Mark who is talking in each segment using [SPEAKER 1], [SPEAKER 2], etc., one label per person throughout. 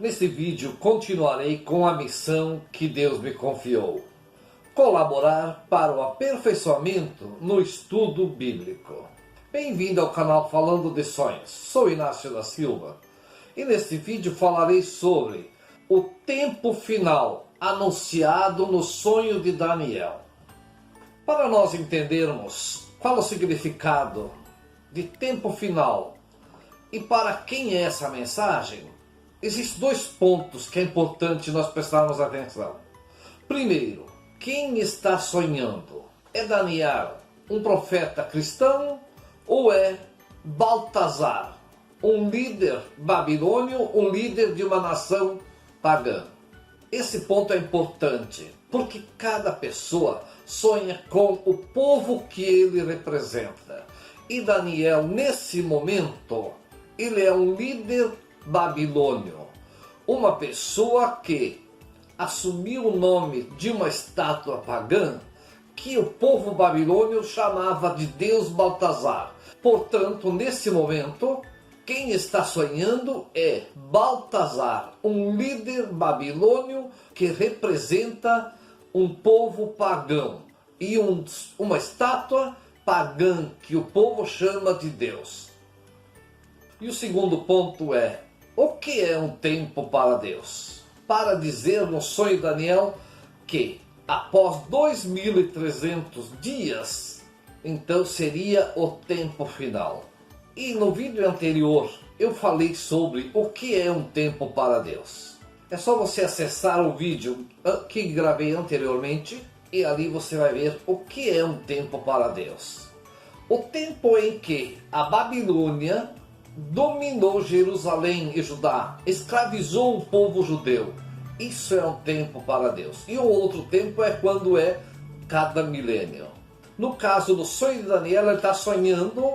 [SPEAKER 1] Neste vídeo continuarei com a missão que Deus me confiou: colaborar para o aperfeiçoamento no estudo bíblico. Bem-vindo ao canal Falando de Sonhos. Sou Inácio da Silva e neste vídeo falarei sobre o tempo final anunciado no sonho de Daniel. Para nós entendermos qual é o significado de tempo final e para quem é essa mensagem, existem dois pontos que é importante nós prestarmos atenção. Primeiro, quem está sonhando? É Daniel, um profeta cristão, ou é Baltazar, um líder babilônio, um líder de uma nação pagã? Esse ponto é importante, porque cada pessoa sonha com o povo que ele representa. E Daniel, nesse momento, ele é um líder babilônio, uma pessoa que assumiu o nome de uma estátua pagã que o povo babilônio chamava de Deus Baltazar. Portanto, nesse momento, quem está sonhando é Baltazar, um líder babilônio que representa um povo pagão e uma estátua pagã que o povo chama de Deus. E o segundo ponto é: o que é um tempo para Deus? Para dizer no sonho de Daniel que após 2300 dias, então seria o tempo final. E no vídeo anterior eu falei sobre o que é um tempo para Deus. É só você acessar o vídeo que gravei anteriormente e ali você vai ver o que é um tempo para Deus. O tempo em que a Babilônia dominou Jerusalém e Judá, escravizou o povo judeu. Isso é um tempo para Deus. E o outro tempo é quando é cada milênio. No caso do sonho de Daniel, ele está sonhando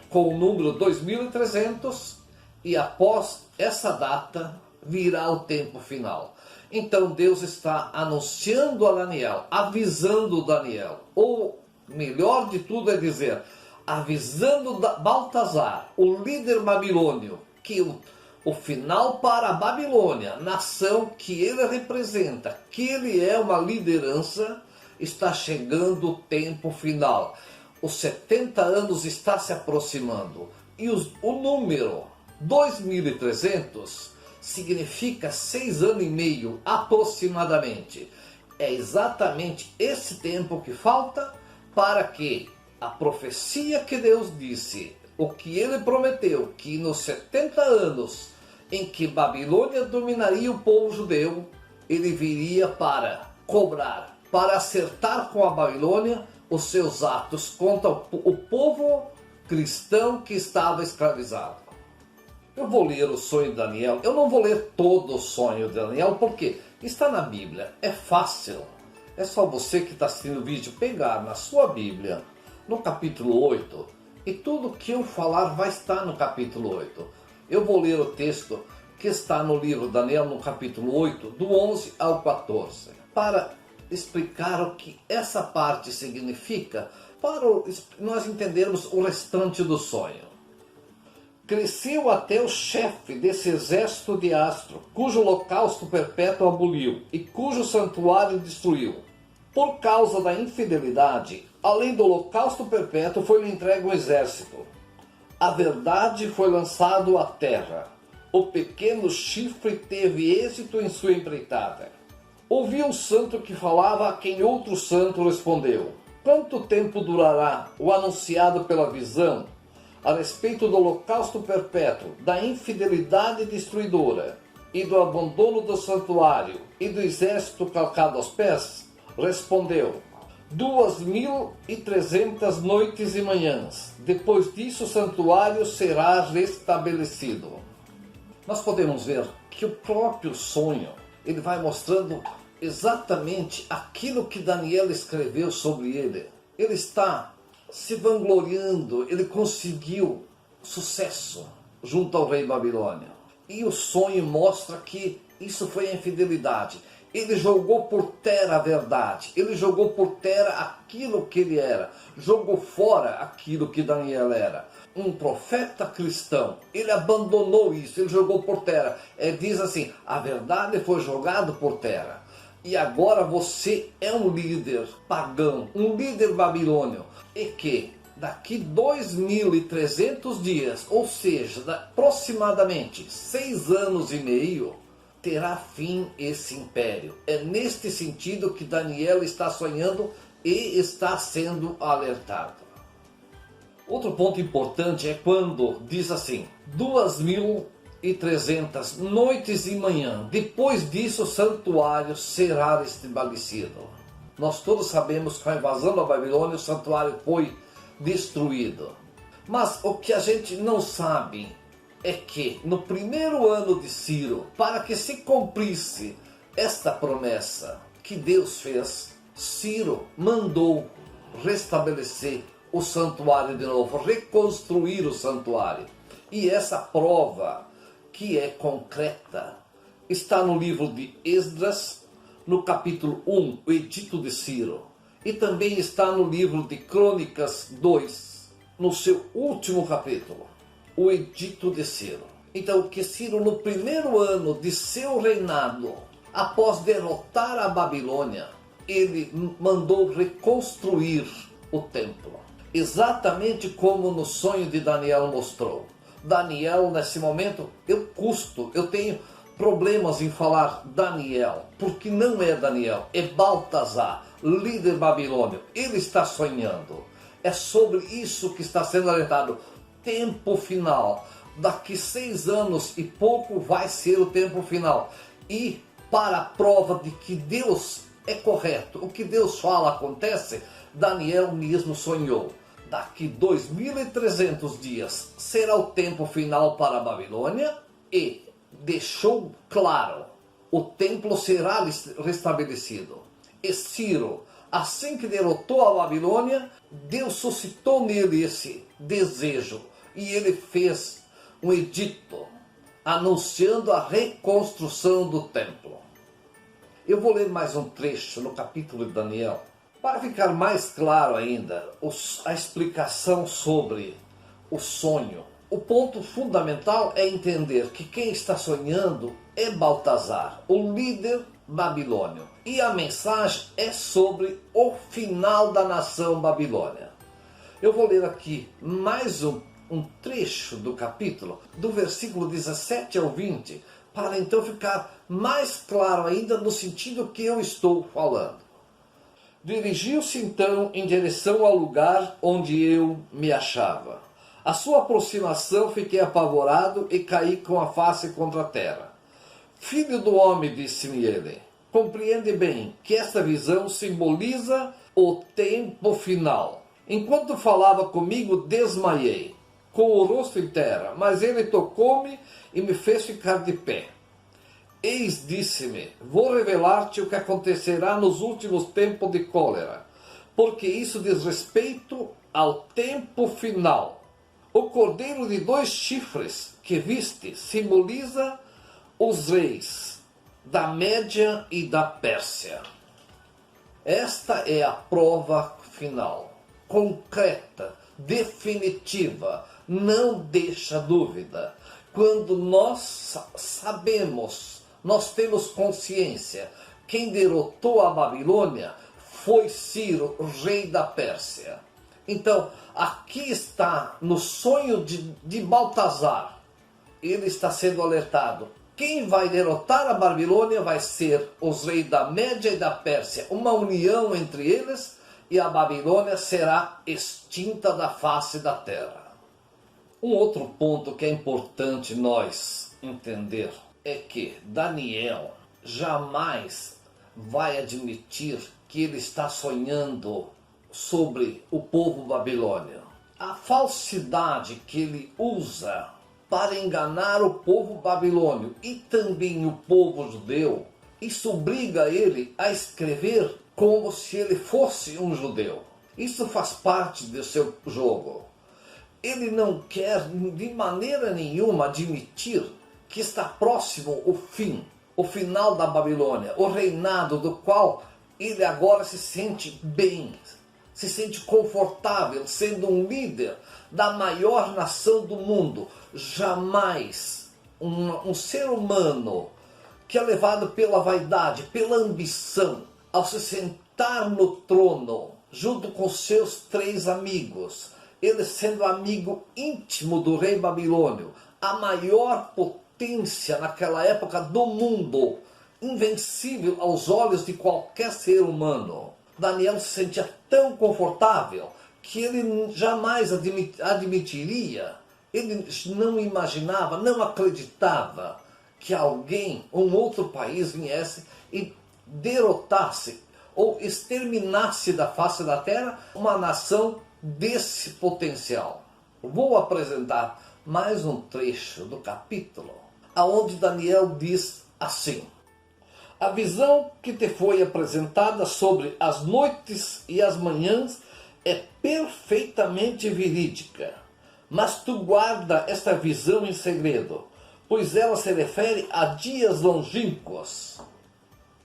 [SPEAKER 1] com o número 2300 e após essa data virá o tempo final. Então Deus está anunciando a Daniel, avisando Daniel, ou melhor de tudo é dizer, avisando Baltazar, o líder babilônio, que o final para a Babilônia, nação que ele representa, que ele é uma liderança, está chegando o tempo final. Os 70 anos está se aproximando e o número 2300 significa 6 anos e meio aproximadamente. É exatamente esse tempo que falta para que a profecia que Deus disse, o que ele prometeu, que nos 70 anos em que Babilônia dominaria o povo judeu, ele viria para cobrar, para acertar com a Babilônia os seus atos contra o povo cristão que estava escravizado. Eu vou ler o sonho de Daniel. Eu não vou ler todo o sonho de Daniel, porque está na Bíblia, é fácil. É só você que está assistindo o vídeo pegar na sua Bíblia, no capítulo 8, e tudo que eu falar vai estar no capítulo 8. Eu vou ler o texto que está no livro de Daniel, no capítulo 8, do 11 ao 14, para explicar o que essa parte significa, para nós entendermos o restante do sonho. Cresceu até o chefe desse exército de astro, cujo holocausto perpétuo aboliu e cujo santuário destruiu. Por causa da infidelidade, além do holocausto perpétuo, foi-lhe entregue um exército. A verdade foi lançado à terra. O pequeno chifre teve êxito em sua empreitada. Ouvi um santo que falava, a quem outro santo respondeu: quanto tempo durará o anunciado pela visão a respeito do holocausto perpétuo, da infidelidade destruidora e do abandono do santuário e do exército calcado aos pés? Respondeu: 2300 noites e manhãs. Depois disso o santuário será restabelecido. Nós podemos ver que o próprio sonho, ele vai mostrando exatamente aquilo que Daniel escreveu sobre ele. Ele está se vangloriando, ele conseguiu sucesso junto ao rei Babilônia. E o sonho mostra que isso foi a infidelidade. Ele jogou por terra a verdade, ele jogou por terra aquilo que ele era, jogou fora aquilo que Daniel era. Um profeta cristão, ele abandonou isso, ele jogou por terra. Diz assim, a verdade foi jogada por terra. E agora você é um líder pagão, um líder babilônio, e que daqui 2.300 dias, ou seja, aproximadamente 6 anos e meio, terá fim esse império. É neste sentido que Daniel está sonhando e está sendo alertado. Outro ponto importante é quando diz assim, 2.300 noites e manhã, depois disso o santuário será estabelecido. Nós todos sabemos que com a invasão da Babilônia o santuário foi destruído. Mas o que a gente não sabe é que no primeiro ano de Ciro, para que se cumprisse esta promessa que Deus fez, Ciro mandou restabelecer o santuário de novo, reconstruir o santuário. E essa prova, que é concreta, está no livro de Esdras, no capítulo 1, o Edito de Ciro. E também está no livro de Crônicas 2, no seu último capítulo, o Edito de Ciro. Então, que Ciro, no primeiro ano de seu reinado, após derrotar a Babilônia, ele mandou reconstruir o templo. Exatamente como no sonho de Daniel mostrou. Daniel, nesse momento, eu tenho problemas em falar Daniel, porque não é Daniel, é Baltazar, líder babilônio. Ele está sonhando. É sobre isso que está sendo alertado. Tempo final. Daqui 6 anos e pouco vai ser o tempo final. E para a prova de que Deus é correto, o que Deus fala acontece, Daniel mesmo sonhou. Daqui 2.300 dias será o tempo final para a Babilônia e deixou claro, o templo será restabelecido. E Ciro, assim que derrotou a Babilônia, Deus suscitou nele esse desejo e ele fez um edito anunciando a reconstrução do templo. Eu vou ler mais um trecho no capítulo de Daniel, para ficar mais claro ainda a explicação sobre o sonho. O ponto fundamental é entender que quem está sonhando é Baltazar, o líder babilônio. E a mensagem é sobre o final da nação babilônia. Eu vou ler aqui mais um trecho do capítulo, do versículo 17 ao 20, para então ficar mais claro ainda no sentido que eu estou falando. Dirigiu-se então em direção ao lugar onde eu me achava. À sua aproximação fiquei apavorado e caí com a face contra a terra. Filho do homem, disse-me ele, compreende bem que esta visão simboliza o tempo final. Enquanto falava comigo, desmaiei, com o rosto em terra, mas ele tocou-me e me fez ficar de pé. Eis, disse-me, vou revelar-te o que acontecerá nos últimos tempos de cólera, porque isso diz respeito ao tempo final. O cordeiro de 2 chifres que viste simboliza os reis da Média e da Pérsia. Esta é a prova final, concreta, definitiva, não deixa dúvida. Quando nós sabemos, nós temos consciência, quem derrotou a Babilônia foi Ciro, rei da Pérsia. Então, aqui está, no sonho de Baltazar, ele está sendo alertado. Quem vai derrotar a Babilônia vai ser os reis da Média e da Pérsia, uma união entre eles, e a Babilônia será extinta da face da terra. Um outro ponto que é importante nós entender é que Daniel jamais vai admitir que ele está sonhando sobre o povo babilônio. A falsidade que ele usa para enganar o povo babilônio e também o povo judeu, isso obriga ele a escrever como se ele fosse um judeu. Isso faz parte do seu jogo. Ele não quer de maneira nenhuma admitir que está próximo o fim. o final da Babilônia, o reinado do qual ele agora se sente bem, se sente confortável, sendo um líder da maior nação do mundo. Jamais um ser humano que é levado pela vaidade, pela ambição, ao se sentar no trono, junto com seus 3 amigos, ele sendo amigo íntimo do rei babilônio, a maior potência naquela época do mundo, invencível aos olhos de qualquer ser humano. Daniel se sentia tão confortável que ele jamais admitiria, ele não imaginava, não acreditava que alguém, um outro país viesse e derrotasse ou exterminasse da face da terra uma nação desse potencial. Vou apresentar mais um trecho do capítulo, aonde Daniel diz assim: a visão que te foi apresentada sobre as noites e as manhãs é perfeitamente verídica, mas tu guarda esta visão em segredo, pois ela se refere a dias longínquos.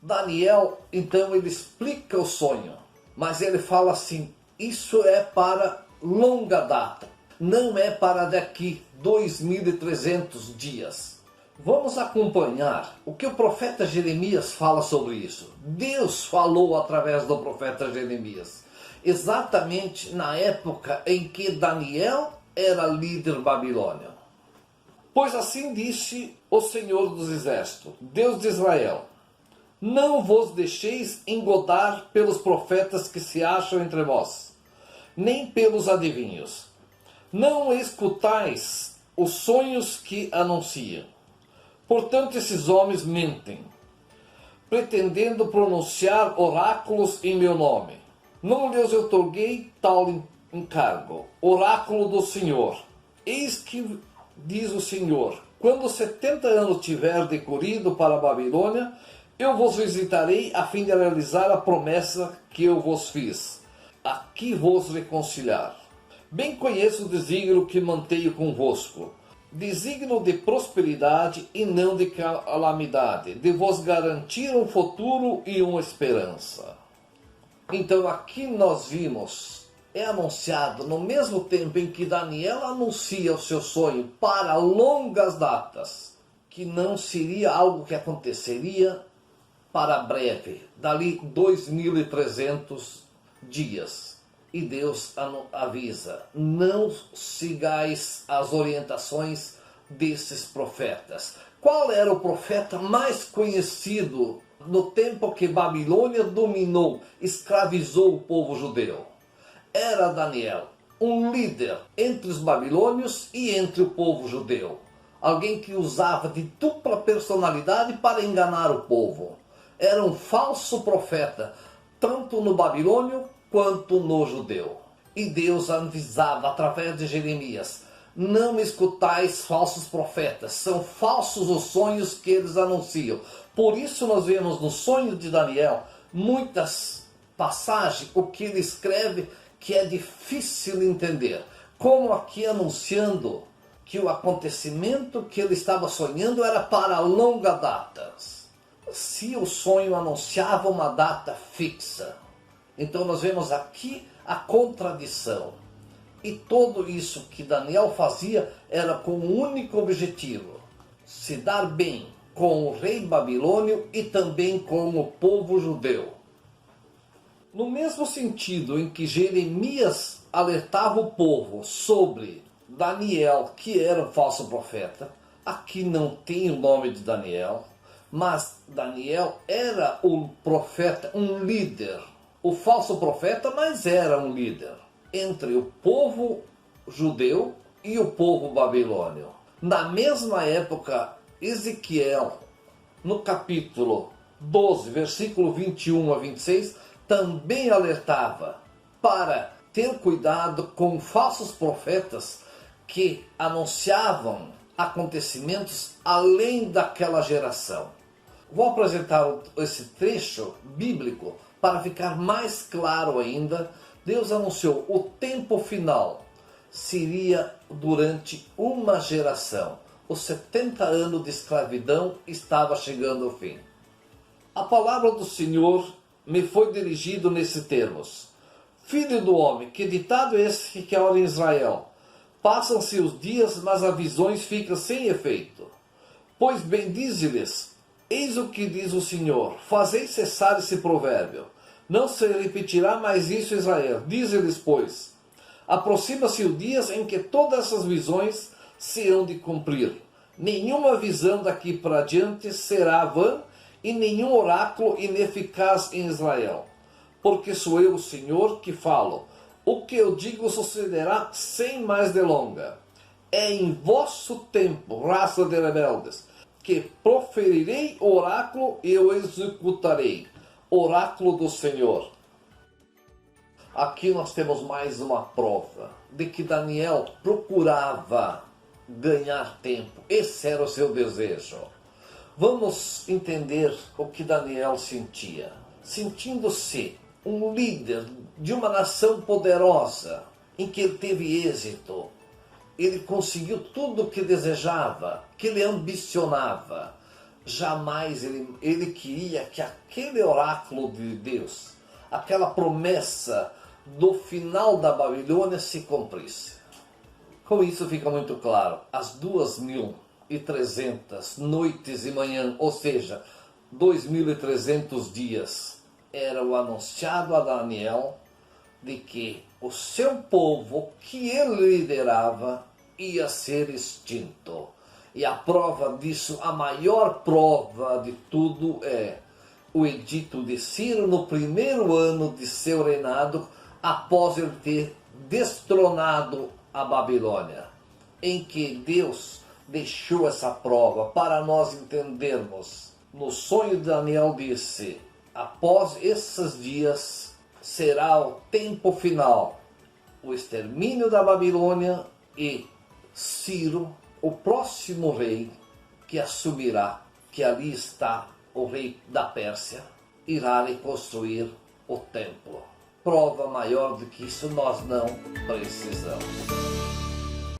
[SPEAKER 1] Daniel, então, ele explica o sonho, mas ele fala assim: isso é para longa data, não é para daqui 2300 dias. Vamos acompanhar o que o profeta Jeremias fala sobre isso. Deus falou através do profeta Jeremias, exatamente na época em que Daniel era líder babilônio. Pois assim disse o Senhor dos Exércitos, Deus de Israel: não vos deixeis engodar pelos profetas que se acham entre vós, nem pelos adivinhos. Não escutais os sonhos que anunciam. Portanto, esses homens mentem, pretendendo pronunciar oráculos em meu nome. Não lhes outorguei tal encargo. Oráculo do Senhor. Eis que diz o Senhor: quando 70 anos tiver decorrido para a Babilônia, eu vos visitarei a fim de realizar a promessa que eu vos fiz, aqui vos reconciliar. Bem conheço o desígnio que mantenho convosco, desígnio de prosperidade e não de calamidade, de vos garantir um futuro e uma esperança. Então aqui nós vimos, é anunciado no mesmo tempo em que Daniel anuncia o seu sonho para longas datas, que não seria algo que aconteceria para breve, dali 2300 dias. E Deus avisa: não sigais as orientações desses profetas. Qual era o profeta mais conhecido no tempo que Babilônia dominou, escravizou o povo judeu? Era Daniel, um líder entre os babilônios e entre o povo judeu. Alguém que usava de dupla personalidade para enganar o povo. Era um falso profeta, tanto no babilônio quanto no judeu. E Deus avisava através de Jeremias: não escutais falsos profetas, são falsos os sonhos que eles anunciam. Por isso nós vemos no sonho de Daniel muitas passagens, o que ele escreve, que é difícil entender. Como aqui anunciando que o acontecimento que ele estava sonhando era para longa data. Se o sonho anunciava uma data fixa, então nós vemos aqui a contradição. E tudo isso que Daniel fazia era com um único objetivo: se dar bem com o rei babilônio e também com o povo judeu. No mesmo sentido em que Jeremias alertava o povo sobre Daniel, que era um falso profeta, aqui não tem o nome de Daniel, mas Daniel era um profeta, um líder. O falso profeta, mas era um líder entre o povo judeu e o povo babilônio. Na mesma época, Ezequiel, no capítulo 12, versículo 21 a 26, também alertava para ter cuidado com falsos profetas que anunciavam acontecimentos além daquela geração. Vou apresentar esse trecho bíblico para ficar mais claro ainda. Deus anunciou o tempo final seria durante uma geração. os 70 anos de escravidão estavam chegando ao fim. A palavra do Senhor me foi dirigida nesses termos: Filho do homem, que ditado é esse que ora em Israel? Passam-se os dias, mas as visões ficam sem efeito. Pois bem dize-lhes, eis o que diz o Senhor, fazei cessar esse provérbio. Não se repetirá mais isso, Israel. Dize-lhes, pois, aproxima-se o dia em que todas essas visões se hão de cumprir. Nenhuma visão daqui para diante será vã, e nenhum oráculo ineficaz em Israel. Porque sou eu, o Senhor, que falo. O que eu digo sucederá sem mais delonga. É em vosso tempo, raça de rebeldes, que proferirei oráculo e eu executarei. Oráculo do Senhor. Aqui nós temos mais uma prova de que Daniel procurava ganhar tempo. Esse era o seu desejo. Vamos entender o que Daniel sentia. Sentindo-se um líder de uma nação poderosa, em que ele teve êxito, ele conseguiu tudo o que desejava, que ele ambicionava. Jamais ele queria que aquele oráculo de Deus, aquela promessa do final da Babilônia se cumprisse. Com isso fica muito claro, as 2.300 noites e manhã, ou seja, 2.300 dias, era o anunciado a Daniel de que o seu povo que ele liderava ia ser extinto. E a prova disso, a maior prova de tudo é o edito de Ciro no primeiro ano de seu reinado, após ele ter destronado a Babilônia, em que Deus deixou essa prova para nós entendermos. No sonho de Daniel disse, após esses dias será o tempo final, o extermínio da Babilônia e Ciro, o próximo rei que assumirá, que ali está o rei da Pérsia, irá reconstruir o templo. Prova maior do que isso nós não precisamos.